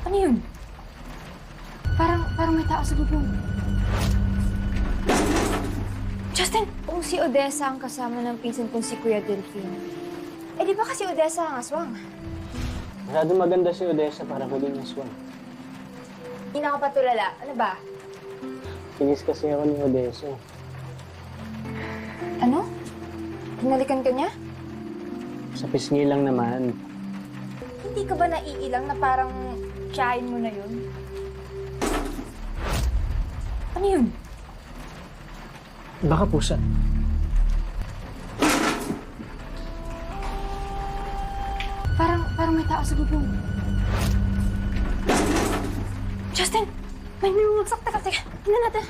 Ano yun? Parang may tao sa bubong. Justin! Kung si Odessa ang kasama ng pinsan kong si Kuya Delphine, eh di ba kasi Odessa ang aswang? Masyado maganda si Odessa para maging aswang. Hindi na ako patulala. Ano ba? Kinis kasi ako ni Odessa. Ano? Hinalikan ka niya? Sa pisngi lang naman. Hindi ka ba naiilang na parang tiyahin mo na yun? Ano yun? Baka pusa. Parang may tao sa bubong. Justin! May bumagsak. Teka. Tingnan natin.